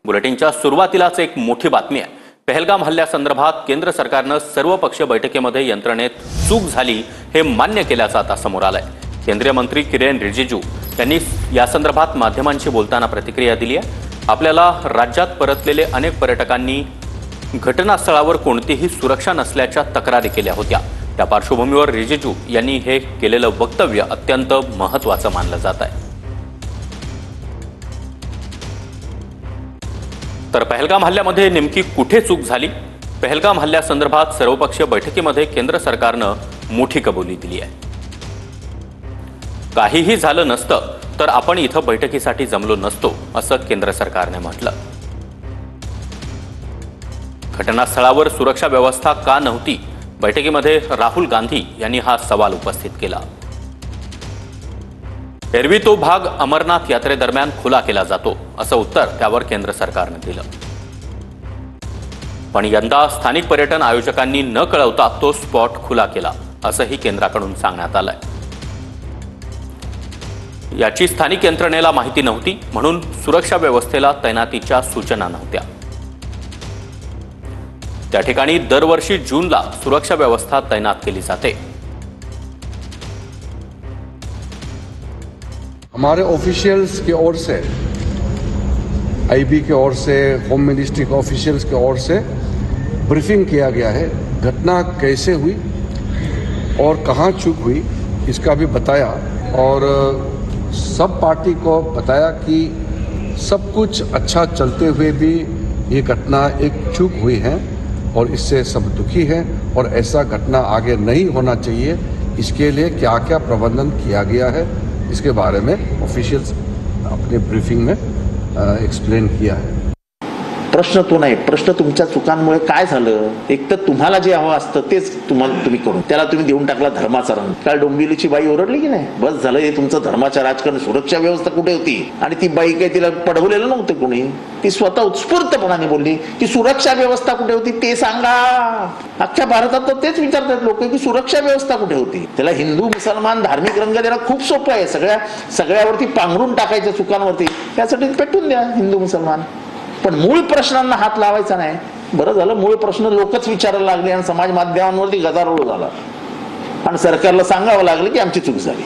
बुलेटिनच्या सुरुवातीलाच एक मोठी बातमी आहे। पहलगाम हल्ल्यासंदर्भात केंद्र सरकारने सर्वपक्षीय बैठकीमध्ये यंत्रणेत चूक झाली हे मान्य केल्याचं आता समोर आलंय। केंद्रीय मंत्री किरेन रिजिजू यांनी या संदर्भात माध्यमांशी बोलताना प्रतिक्रिया दिली आहे। आपल्याला राज्यात परतलेले अनेक पर्यटकांनी घटनास्थळावर कोणतीही सुरक्षा नसल्याच्या तक्रारी केल्या होत्या। त्या पार्श्वभूमीवर रिजिजू यांनी हे केलेलं वक्तव्य अत्यंत महत्त्वाचं मानलं जात आहे। तर पहलगाम हल्ल्यामध्ये नेमकी कुठे चूक झाली? पहलगाम हल्ल्यासंदर्भात सर्वपक्षीय बैठकीमध्ये केंद्र सरकारनं मोठी कबुली दिली आहे। काहीही झालं नसतं तर आपण इथं बैठकीसाठी जमलो नसतो असं केंद्र सरकारने म्हटलं। घटनास्थळावर सुरक्षा व्यवस्था का नव्हती? बैठकीमध्ये राहुल गांधी यांनी हा सवाल उपस्थित केला। एरवी तो भाग अमरनाथ यात्रेदरम्यान खुला केला जातो असं उत्तर त्यावर केंद्र सरकारने दिलं। पण यंदा स्थानिक पर्यटन आयोजकांनी न कळवता तो स्पॉट खुला केला असंही केंद्राकडून सांगण्यात आलंय। याची स्थानिक यंत्रणेला माहिती नव्हती म्हणून सुरक्षा व्यवस्थेला तैनातीच्या सूचना नव्हत्या। त्या ठिकाणी दरवर्षी जूनला सुरक्षा व्यवस्था तैनात केली जाते। हमारे ऑफिशियल्स की ओर से, आईबी की ओर से, होम मिनिस्ट्री के ऑफिशियल्स की ओर से ब्रीफिंग किया गया है। घटना कैसे हुई और कहां चूक हुई इसका भी बताया और सब पार्टी को बताया कि सब कुछ अच्छा चलते हुए भी ये घटना एक चूक हुई है और इससे सब दुखी हैं और ऐसा घटना आगे नहीं होना चाहिए। इसके लिए क्या क्या प्रबंधन किया गया है इसके बारे में ऑफिशियल्स अपने ब्रीफिंग में एक्सप्लेन किया है। प्रश्न तो नाही, प्रश्न तुमच्या चुकांमुळे काय झालं। एक तर तुम्हाला जे हवं असतं तेच तुम्ही करून त्याला तुम्ही देऊन टाकला धर्माचा रंग। काल डोंबिवलीची बाई ओरडली की नाही, बस झालं हे तुमचं धर्माचं राजकारण। सुरक्षा व्यवस्था कुठे होती? आणि ती बाई काही तिला पडवलेलं नव्हतं कोणी, ती स्वतः उत्स्फूर्तपणाने बोलली की सुरक्षा व्यवस्था कुठे होती ते सांगा। अख्ख्या भारतात तर तेच विचारतात लोक की सुरक्षा व्यवस्था कुठे होती। त्याला हिंदू मुसलमान धार्मिक रंग देणं खूप सोपं आहे। सगळ्यावरती पांघरून टाकायच्या चुकांवरती, त्यासाठी पेटून द्या हिंदू मुसलमान, पण मूळ प्रश्नांना हात लावायचा नाही। बरं झालं मूळ प्रश्न लोकच विचारायला लागले आणि समाज माध्यमांवरती गदारोळ झाला आणि सरकारला सांगावं लागलं की आमची चूक झाली।